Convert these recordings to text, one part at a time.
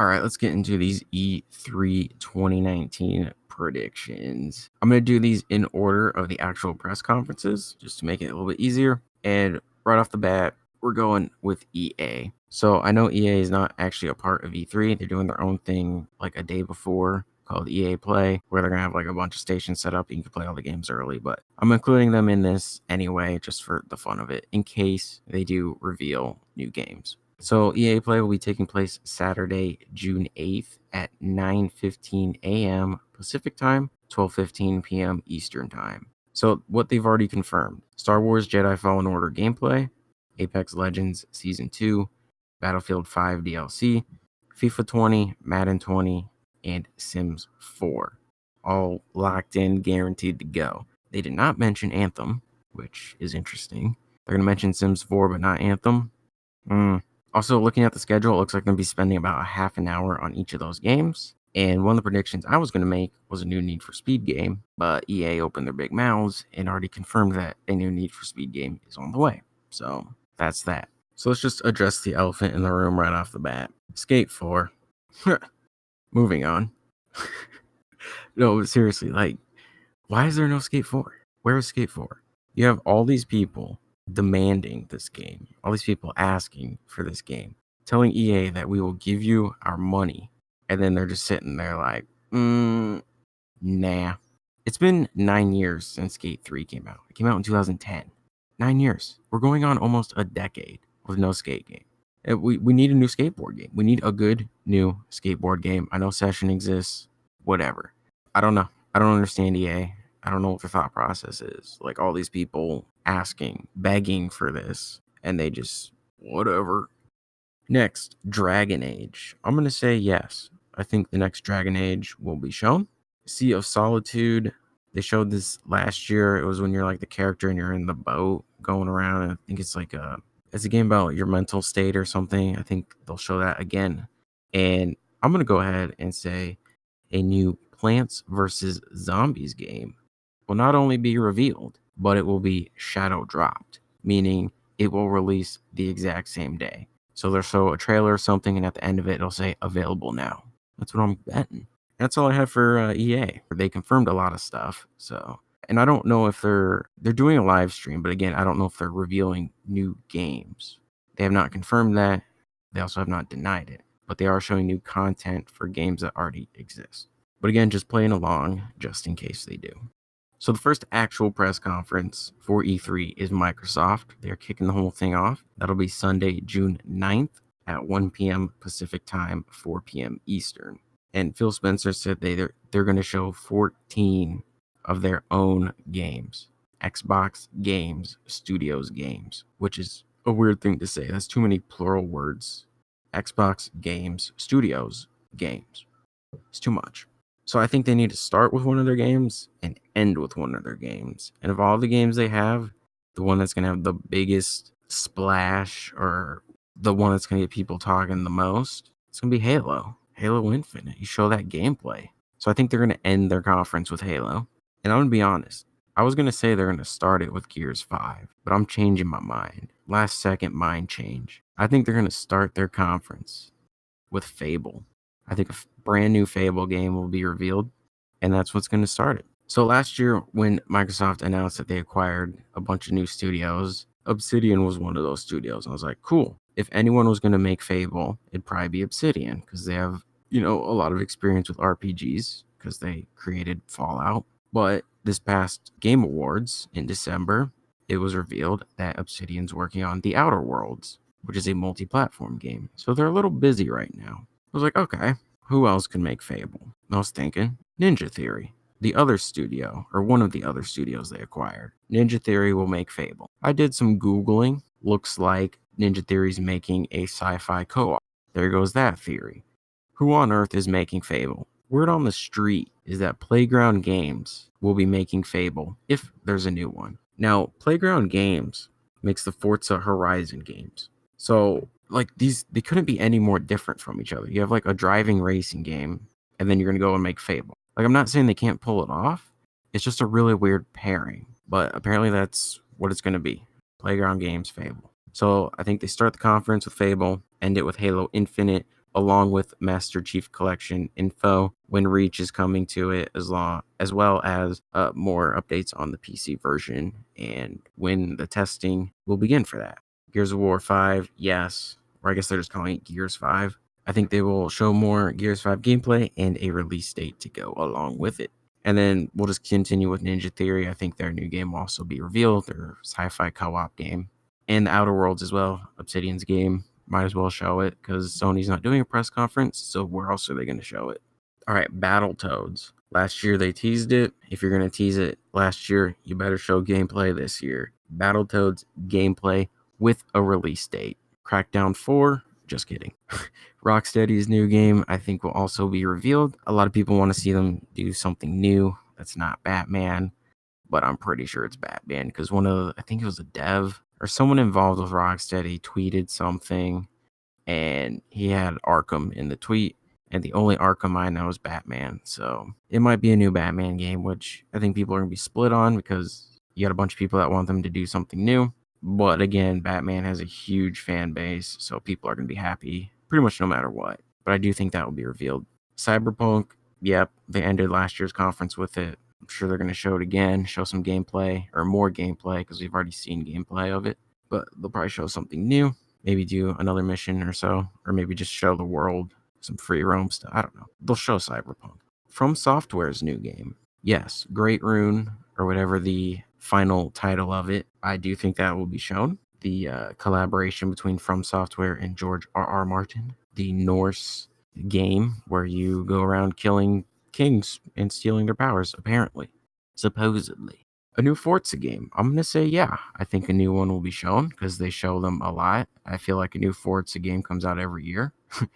All right, let's get into these E3 2019 predictions. I'm going to do these in order of the actual press conferences just to make it a little bit easier. And right off the bat, we're going with EA. So I know EA is not actually a part of E3. They're doing their own thing like a day before called EA Play, where they're going to have like a bunch of stations set up. You can play all the games early, but I'm including them in this anyway, just for the fun of it, in case they do reveal new games. So EA Play will be taking place Saturday, June 8th at 9:15 a.m. Pacific Time, 12:15 p.m. Eastern Time. So what they've already confirmed: Star Wars Jedi Fallen Order gameplay, Apex Legends Season 2, Battlefield 5 DLC, FIFA 20, Madden 20, and Sims 4. All locked in, guaranteed to go. They did not mention Anthem, which is interesting. They're going to mention Sims 4, but not Anthem. Also, looking at the schedule, it looks like they're going to be spending about a half an hour on each of those games. And one of the predictions I was going to make was a new Need for Speed game, but EA opened their big mouths and already confirmed that a new Need for Speed game is on the way. So that's that. So let's just address the elephant in the room right off the bat. Skate 4. Moving on. No, seriously, like, why is there no Skate 4? Where is Skate 4? You have all these people demanding this game, all these people asking for this game, telling EA that we will give you our money, and then they're just sitting there like, nah. It's been 9 years since Skate 3 came out. It came out in 2010. 9 years. We're going on almost a decade with no skate game. We need a new skateboard game. We need a good new skateboard game. I know Session exists, whatever. I don't know. I don't understand EA. I don't know what the thought process is. Like, all these people asking, begging for this, and they just, whatever. Next, Dragon Age. I'm going to say yes. I think the next Dragon Age will be shown. Sea of Solitude. They showed this last year. It was when you're like the character and you're in the boat going around. And I think it's like it's a game about your mental state or something. I think they'll show that again. And I'm going to go ahead and say a new Plants vs. Zombies game will not only be revealed, but it will be shadow dropped, meaning it will release the exact same day. So they'll show a trailer or something, and at the end of it, it'll say available now. That's what I'm betting. That's all I have for EA. They confirmed a lot of stuff. So, and I don't know if they're doing a live stream, but again, I don't know if they're revealing new games. They have not confirmed that. They also have not denied it, but they are showing new content for games that already exist. But again, just playing along just in case they do. So the first actual press conference for E3 is Microsoft. They're kicking the whole thing off. That'll be Sunday, June 9th at 1 p.m. Pacific Time, 4 p.m. Eastern. And Phil Spencer said they're going to show 14 of their own games. Xbox Games Studios games, which is a weird thing to say. That's too many plural words. Xbox Games Studios games. It's too much. So I think they need to start with one of their games and end with one of their games. And of all the games they have, the one that's going to have the biggest splash or the one that's going to get people talking the most, it's going to be Halo. Halo Infinite. You show that gameplay. So I think they're going to end their conference with Halo. And I'm going to be honest. I was going to say they're going to start it with Gears 5, but I'm changing my mind. Last second mind change. I think they're going to start their conference with Fable. I think a brand new Fable game will be revealed, and that's what's going to start it. So last year, when Microsoft announced that they acquired a bunch of new studios, Obsidian was one of those studios. I was like, cool. If anyone was going to make Fable, it'd probably be Obsidian, because they have, a lot of experience with RPGs, because they created Fallout. But this past Game Awards in December, it was revealed that Obsidian's working on The Outer Worlds, which is a multi-platform game. So they're a little busy right now. I was like, okay, who else can make Fable? I was thinking Ninja Theory, the other studio, or one of the other studios they acquired. Ninja Theory will make Fable. I did some Googling. Looks like Ninja Theory's making a sci-fi co-op. There goes that theory. Who on earth is making Fable? Word on the street is that Playground Games will be making Fable if there's a new one. Now, Playground Games makes the Forza Horizon games. So, like, they couldn't be any more different from each other. You have, like, a driving racing game, and then you're going to go and make Fable. Like, I'm not saying they can't pull it off. It's just a really weird pairing. But apparently that's what it's going to be. Playground Games, Fable. So I think they start the conference with Fable, end it with Halo Infinite, along with Master Chief Collection info when Reach is coming to it, as well as more updates on the PC version and when the testing will begin for that. Gears of War 5, yes, or I guess they're just calling it Gears 5. I think they will show more Gears 5 gameplay and a release date to go along with it. And then we'll just continue with Ninja Theory. I think their new game will also be revealed, their sci-fi co-op game. And the Outer Worlds as well, Obsidian's game. Might as well show it because Sony's not doing a press conference, so where else are they going to show it? All right, Battletoads. Last year they teased it. If you're going to tease it last year, you better show gameplay this year. Battletoads gameplay with a release date. Crackdown 4, just kidding. Rocksteady's new game, I think, will also be revealed. A lot of people want to see them do something new that's not Batman, but I'm pretty sure it's Batman because I think it was a dev or someone involved with Rocksteady tweeted something and he had Arkham in the tweet. And the only Arkham I know is Batman. So it might be a new Batman game, which I think people are going to be split on because you got a bunch of people that want them to do something new. But again, Batman has a huge fan base, so people are going to be happy pretty much no matter what. But I do think that will be revealed. Cyberpunk, yep, they ended last year's conference with it. I'm sure they're going to show it again, show some gameplay or more gameplay because we've already seen gameplay of it. But they'll probably show something new, maybe do another mission or so, or maybe just show the world some free roam stuff. I don't know. They'll show Cyberpunk. From Software's new game, yes, Great Rune or whatever the final title of it, I do think that will be shown. The collaboration between From Software and George R.R. Martin, the Norse game where you go around killing kings and stealing their powers, apparently, supposedly. A new Forza game. I'm going to say, yeah, I think a new one will be shown because they show them a lot. I feel like a new Forza game comes out every year. I'm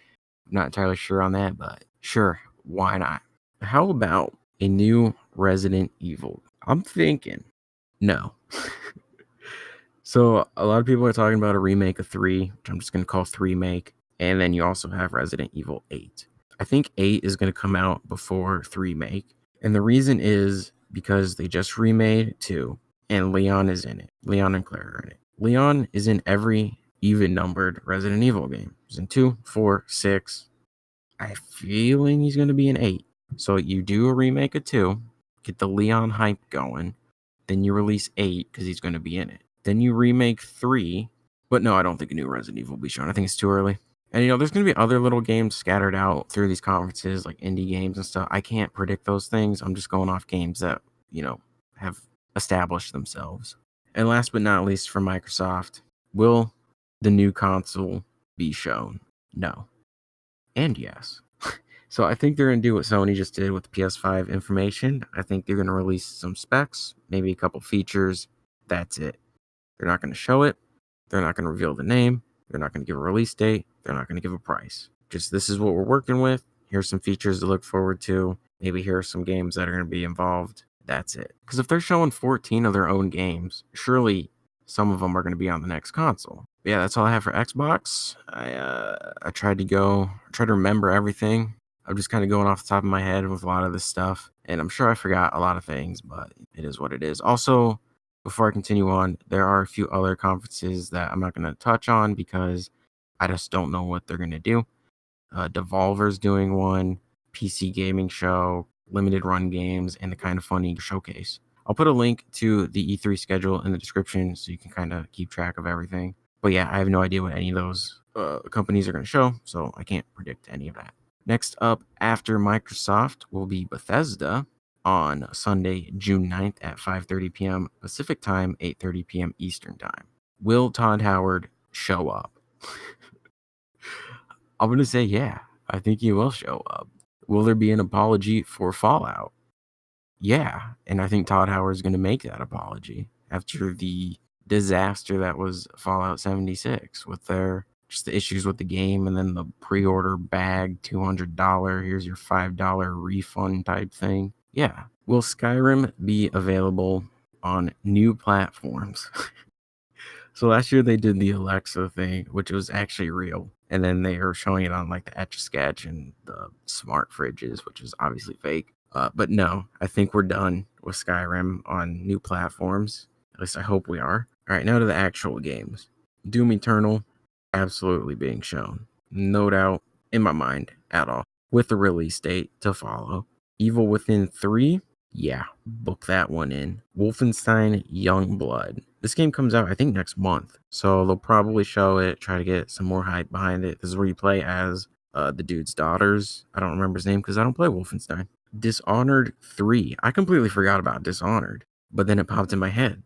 not entirely sure on that, but sure, why not? How about a new Resident Evil? I'm thinking no. So a lot of people are talking about a remake of 3, which I'm just going to call 3 make. And then you also have Resident Evil 8. I think 8 is going to come out before 3 make. And the reason is because they just remade 2 and Leon is in it. Leon and Claire are in it. Leon is in every even numbered Resident Evil game. He's in 2, 4, 6. I have a feeling he's going to be in 8. So you do a remake of 2, get the Leon hype going. Then you release 8 because he's going to be in it. Then you remake 3. But no, I don't think a new Resident Evil will be shown. I think it's too early. And, there's going to be other little games scattered out through these conferences, like indie games and stuff. I can't predict those things. I'm just going off games that, have established themselves. And last but not least, for Microsoft, will the new console be shown? No. And yes. So I think they're going to do what Sony just did with the PS5 information. I think they're going to release some specs, maybe a couple features. That's it. They're not going to show it. They're not going to reveal the name. They're not going to give a release date. They're not going to give a price. Just this is what we're working with. Here's some features to look forward to. Maybe here are some games that are going to be involved. That's it. Because if they're showing 14 of their own games, surely some of them are going to be on the next console. But yeah, that's all I have for Xbox. I tried to remember everything. I'm just kind of going off the top of my head with a lot of this stuff. And I'm sure I forgot a lot of things, but it is what it is. Also, before I continue on, there are a few other conferences that I'm not going to touch on because I just don't know what they're going to do. Devolver's doing one, PC Gaming Show, Limited Run Games, and the Kind of Funny Showcase. I'll put a link to the E3 schedule in the description so you can kind of keep track of everything. But yeah, I have no idea what any of those companies are going to show, so I can't predict any of that. Next up after Microsoft will be Bethesda on Sunday, June 9th at 5:30 p.m. Pacific Time, 8:30 p.m. Eastern Time. Will Todd Howard show up? I'm going to say yeah. I think he will show up. Will there be an apology for Fallout? Yeah, and I think Todd Howard is going to make that apology after the disaster that was Fallout 76 with just the issues with the game and then the pre-order bag, $200, here's your $5 refund type thing. Yeah. Will Skyrim be available on new platforms? So last year they did the Alexa thing, which was actually real. And then they were showing it on like the Etch-a-Sketch and the smart fridges, which is obviously fake. But no, I think we're done with Skyrim on new platforms. At least I hope we are. All right, now to the actual games. Doom Eternal, absolutely being shown. No doubt. in my mind at all, with the release date to follow. Evil Within 3, yeah, book that one in. Wolfenstein Youngblood. This game comes out, I think, next month. So they'll probably show it, try to get some more hype behind it. This is where you play as the dude's daughters. I don't remember his name because I don't play Wolfenstein. Dishonored 3. I completely forgot about Dishonored, but then it popped in my head.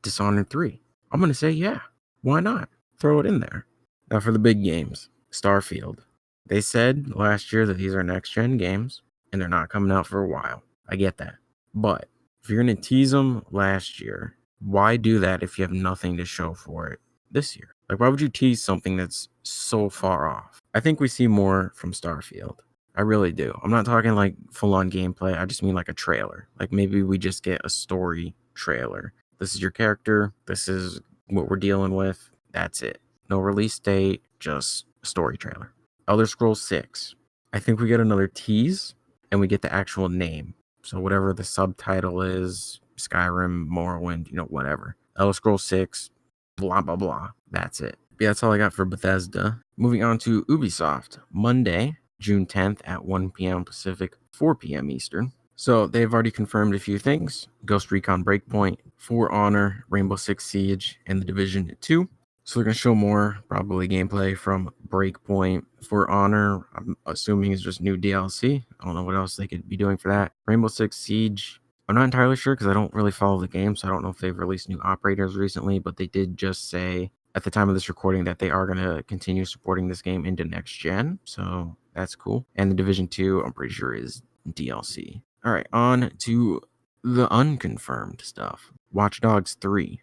Dishonored 3. I'm going to say, yeah, why not? Throw it in there. Now for the big games. Starfield. They said last year that these are next-gen games, and they're not coming out for a while. I get that. But if you're going to tease them last year, why do that if you have nothing to show for it this year? Like, why would you tease something that's so far off? I think we see more from Starfield. I really do. I'm not talking like full-on gameplay. I just mean like a trailer. Like maybe we just get a story trailer. This is your character. This is what we're dealing with. That's it. No release date, just a story trailer. Elder Scrolls 6. I think we get another tease and we get the actual name. So whatever the subtitle is, Skyrim, Morrowind, whatever. Elder Scrolls 6, blah, blah, blah. That's it. Yeah, that's all I got for Bethesda. Moving on to Ubisoft. Monday, June 10th at 1 p.m. Pacific, 4 p.m. Eastern. So they've already confirmed a few things. Ghost Recon Breakpoint, For Honor, Rainbow Six Siege, and The Division 2. So they're going to show more, probably gameplay from Breakpoint. For Honor, I'm assuming is just new DLC. I don't know what else they could be doing for that. Rainbow Six Siege, I'm not entirely sure because I don't really follow the game, so I don't know if they've released new operators recently, but they did just say at the time of this recording that they are going to continue supporting this game into next gen, so that's cool. And The Division 2, I'm pretty sure, is DLC. All right, on to the unconfirmed stuff. Watch Dogs 3,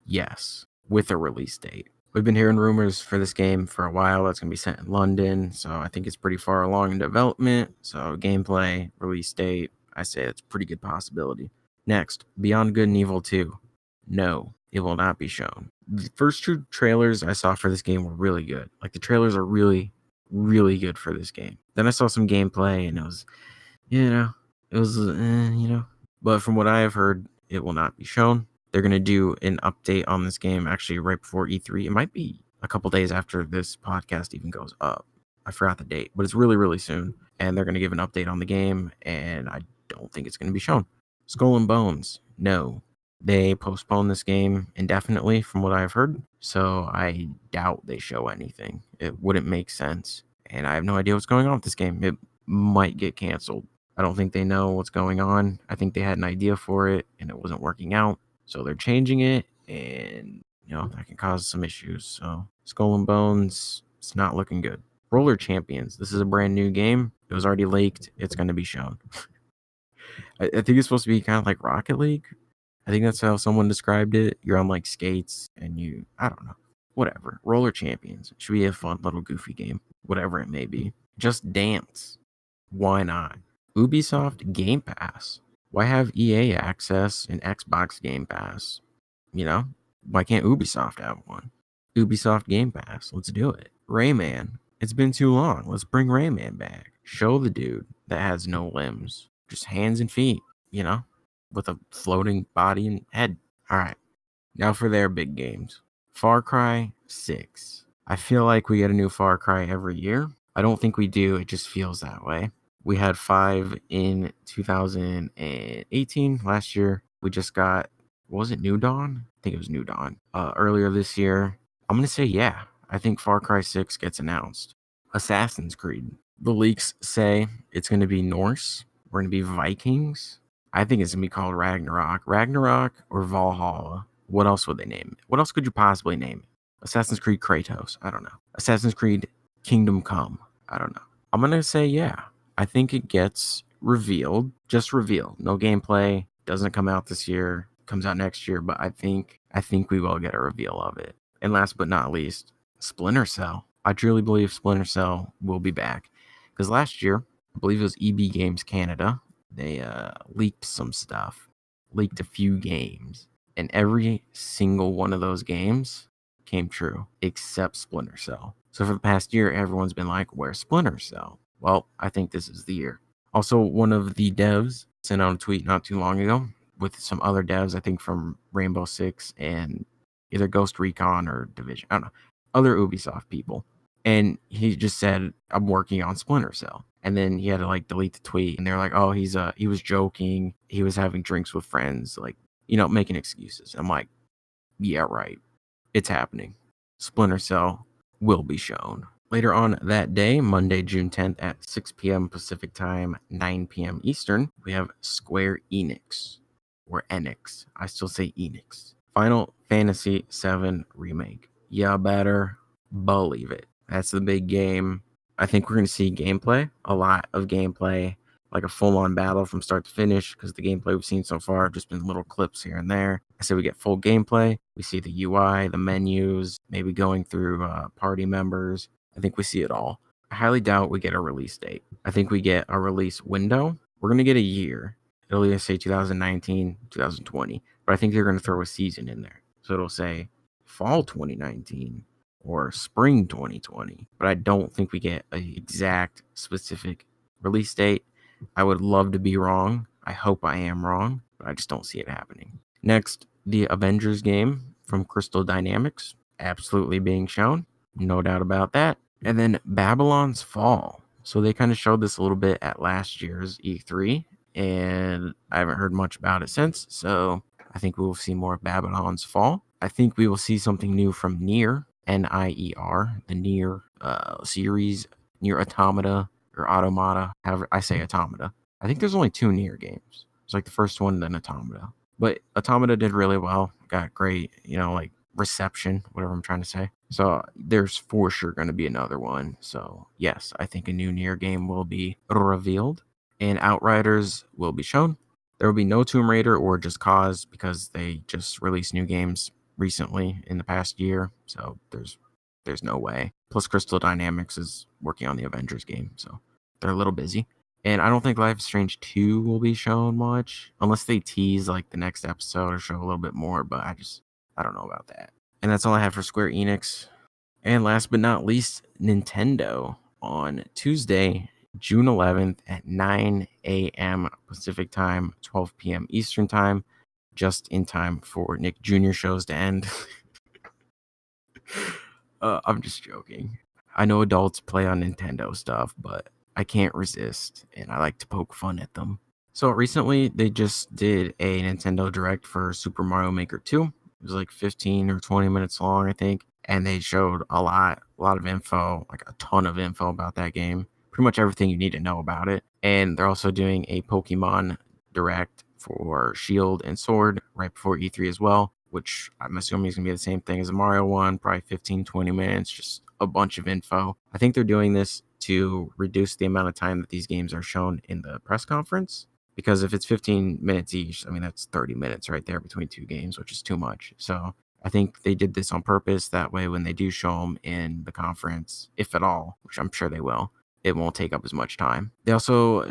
yes, with a release date. We've been hearing rumors for this game for a while. That's going to be set in London, so I think it's pretty far along in development. So gameplay, release date, I say it's a pretty good possibility. Next, Beyond Good and Evil 2. No, it will not be shown. The first two trailers I saw for this game were really good. Like, the trailers are really, really good for this game. Then I saw some gameplay, and it was, But from what I have heard, it will not be shown. They're going to do an update on this game actually right before E3. It might be a couple days after this podcast even goes up. I forgot the date, but it's really, really soon. And they're going to give an update on the game, and I don't think it's going to be shown. Skull and Bones, no. They postponed this game indefinitely from what I've heard, so I doubt they show anything. It wouldn't make sense, and I have no idea what's going on with this game. It might get canceled. I don't think they know what's going on. I think they had an idea for it, and it wasn't working out. So they're changing it, and, that can cause some issues. So Skull and Bones, it's not looking good. Roller Champions, this is a brand new game. It was already leaked. It's going to be shown. I think it's supposed to be kind of like Rocket League. I think that's how someone described it. You're on like skates, and I don't know. Whatever. Roller Champions. It should be a fun little goofy game. Whatever it may be. Just Dance. Why not? Ubisoft Game Pass. Why have EA access and Xbox Game Pass? Why can't Ubisoft have one? Ubisoft Game Pass. Let's do it. Rayman. It's been too long. Let's bring Rayman back. Show the dude that has no limbs. Just hands and feet, with a floating body and head. All right. Now for their big games. Far Cry 6. I feel like we get a new Far Cry every year. I don't think we do. It just feels that way. We had 5 in 2018. Last year, we just got, was it New Dawn? I think it was New Dawn. Earlier this year, I'm going to say, yeah. I think Far Cry 6 gets announced. Assassin's Creed. The leaks say it's going to be Norse. We're going to be Vikings. I think it's going to be called Ragnarok. Ragnarok or Valhalla. What else would they name it? What else could you possibly name it? Assassin's Creed Kratos. I don't know. Assassin's Creed Kingdom Come. I don't know. I'm going to say, yeah. I think it gets revealed, just revealed. No gameplay, doesn't come out this year, comes out next year, but I think we will get a reveal of it. And last but not least, Splinter Cell. I truly believe Splinter Cell will be back. Because last year, I believe it was EB Games Canada, they leaked some stuff, leaked a few games, and every single one of those games came true, except Splinter Cell. So for the past year, everyone's been like, where's Splinter Cell? Well, I think this is the year. Also, one of the devs sent out a tweet not too long ago with some other devs, I think from Rainbow Six and either Ghost Recon or Division. I don't know. Other Ubisoft people. And he just said, "I'm working on Splinter Cell." And then he had to like delete the tweet, and they're like, "Oh, he was joking. He was having drinks with friends, like, making excuses." I'm like, "Yeah, right. It's happening. Splinter Cell will be shown." Later on that day, Monday, June 10th at 6 p.m. Pacific Time, 9 p.m. Eastern, we have Square Enix, or Enix. I still say Enix. Final Fantasy VII Remake. You better believe it. That's the big game. I think we're going to see gameplay, a lot of gameplay, like a full-on battle from start to finish, because the gameplay we've seen so far have just been little clips here and there. I say we get full gameplay. We see the UI, the menus, maybe going through party members. I think we see it all. I highly doubt we get a release date. I think we get a release window. We're going to get a year. It'll either say 2019, 2020, but I think they're going to throw a season in there. So it'll say fall 2019 or spring 2020, but I don't think we get an exact specific release date. I would love to be wrong. I hope I am wrong, but I just don't see it happening. Next, the Avengers game from Crystal Dynamics, absolutely being shown. No doubt about that. And then Babylon's Fall. So they kind of showed this a little bit at last year's E3, and I haven't heard much about it since. So I think we will see more of Babylon's Fall. I think we will see something new from Nier, N-I-E-R, the Nier series, Nier Automata, or Automata, however I say Automata. I think there's only 2 Nier games. It's like the first one, then Automata. But Automata did really well. Got great, like reception, whatever I'm trying to say. So there's for sure going to be another one. So yes, I think a new Nier game will be revealed, and Outriders will be shown. There will be no Tomb Raider or Just Cause, because they just released new games recently in the past year. So there's no way. Plus Crystal Dynamics is working on the Avengers game, so they're a little busy. And I don't think Life is Strange 2 will be shown much, unless they tease like the next episode or show a little bit more, but I don't know about that. And that's all I have for Square Enix. And last but not least, Nintendo on Tuesday, June 11th at 9 a.m. Pacific Time, 12 p.m. Eastern Time, just in time for Nick Jr. shows to end. I'm just joking. I know adults play on Nintendo stuff, but I can't resist, and I like to poke fun at them. So recently, they just did a Nintendo Direct for Super Mario Maker 2. It was like 15 or 20 minutes long, I think, and they showed a lot of info, like a ton of info about that game. Pretty much everything you need to know about it. And they're also doing a Pokemon Direct for Shield and Sword right before E3 as well, which I'm assuming is going to be the same thing as the Mario one, probably 15, 20 minutes, just a bunch of info. I think they're doing this to reduce the amount of time that these games are shown in the press conference, because if it's 15 minutes each, I mean, that's 30 minutes right there between 2 games, which is too much. So I think they did this on purpose. That way, when they do show them in the conference, if at all, which I'm sure they will, it won't take up as much time. They also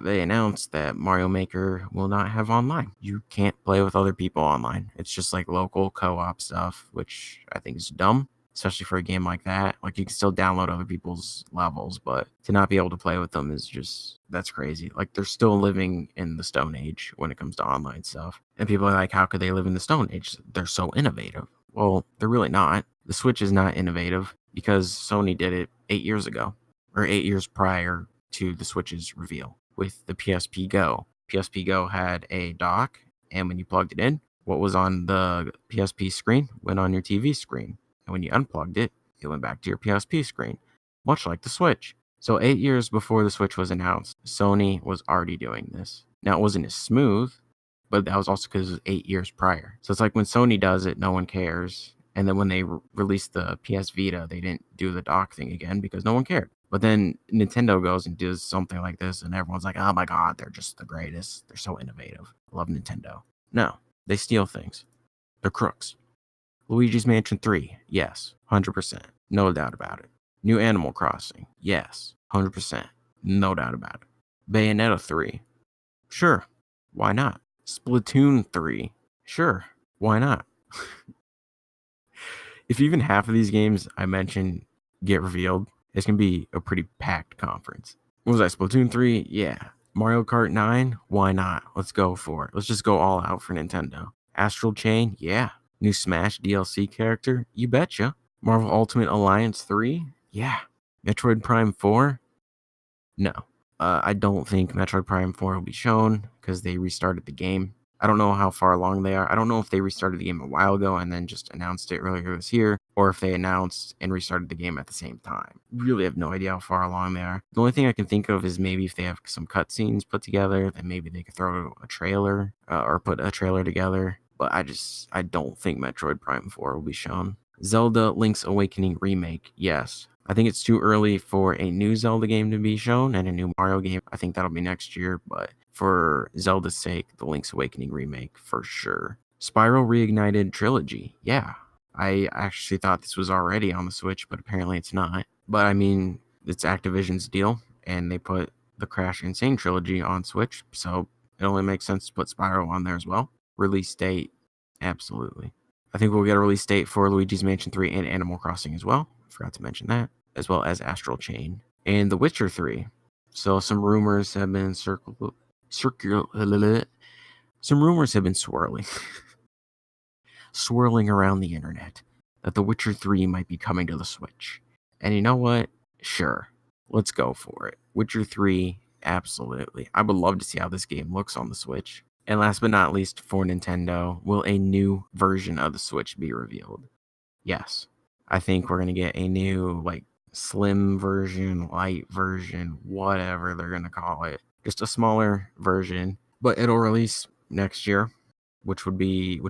they announced that Mario Maker will not have online. You can't play with other people online. It's just like local co-op stuff, which I think is dumb, especially for a game like that. Like, you can still download other people's levels, but to not be able to play with them is just, that's crazy. Like, they're still living in the Stone Age when it comes to online stuff. And people are like, how could they live in the Stone Age? They're so innovative. Well, they're really not. The Switch is not innovative because Sony did it 8 years ago, or 8 years prior to the Switch's reveal with the PSP Go. PSP Go had a dock, and when you plugged it in, what was on the PSP screen went on your TV screen. And when you unplugged it, it went back to your PSP screen, much like the Switch. So 8 years before the Switch was announced, Sony was already doing this. Now, it wasn't as smooth, but that was also because it was 8 years prior. So it's like when Sony does it, no one cares. And then when they released the PS Vita, they didn't do the dock thing again because no one cared. But then Nintendo goes and does something like this, and everyone's like, oh my God, they're just the greatest. They're so innovative. I love Nintendo. No, they steal things. They're crooks. Luigi's Mansion 3, yes, 100%. No doubt about it. New Animal Crossing, yes, 100%. No doubt about it. Bayonetta 3, sure, why not? Splatoon 3, sure, why not? If even half of these games I mentioned get revealed, it's going to be a pretty packed conference. What was that, Splatoon 3? Yeah. Mario Kart 9? Why not? Let's go for it. Let's just go all out for Nintendo. Astral Chain? Yeah. New Smash DLC character? You betcha. Marvel Ultimate Alliance 3? Yeah. Metroid Prime 4? No. I don't think Metroid Prime 4 will be shown because they restarted the game. I don't know how far along they are. I don't know if they restarted the game a while ago and then just announced it earlier this year, or if they announced and restarted the game at the same time. Really have no idea how far along they are. The only thing I can think of is maybe if they have some cutscenes put together, then maybe they could throw a trailer or put a trailer together. But I don't think Metroid Prime 4 will be shown. Zelda Link's Awakening Remake, yes. I think it's too early for a new Zelda game to be shown and a new Mario game. I think that'll be next year, but for Zelda's sake, the Link's Awakening remake for sure. Spyro Reignited Trilogy, yeah. I actually thought this was already on the Switch, but apparently it's not. But I mean, it's Activision's deal, and they put the Crash Insane Trilogy on Switch, so it only makes sense to put Spyro on there as well. Release date, absolutely. I think we'll get a release date for Luigi's Mansion 3 and Animal Crossing as well. Forgot to mention that, as well as Astral Chain and The Witcher 3. So some rumors have been swirling around the internet that The Witcher 3 might be coming to the Switch. And you know what? Sure. Let's go for it. Witcher 3, absolutely. I would love to see how this game looks on the Switch. And last but not least, for Nintendo, will a new version of the Switch be revealed? Yes. I think we're going to get a new, slim version, light version, whatever they're going to call it. Just a smaller version. But it'll release next year, which would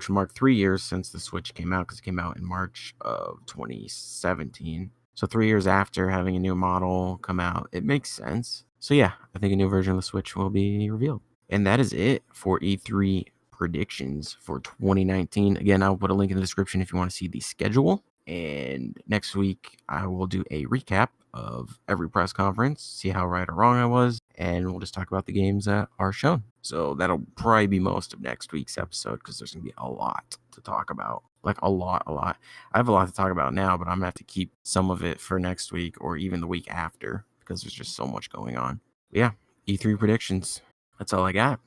mark 3 years since the Switch came out, because it came out in March of 2017. So 3 years after having a new model come out, it makes sense. So yeah, I think a new version of the Switch will be revealed. And that is it for E3 predictions for 2019. Again, I'll put a link in the description if you want to see the schedule. And next week, I will do a recap of every press conference, see how right or wrong I was, and we'll just talk about the games that are shown. So that'll probably be most of next week's episode, because there's going to be a lot to talk about. Like a lot. I have a lot to talk about now, but I'm going to have to keep some of it for next week or even the week after, because there's just so much going on. But yeah, E3 predictions. That's all I got.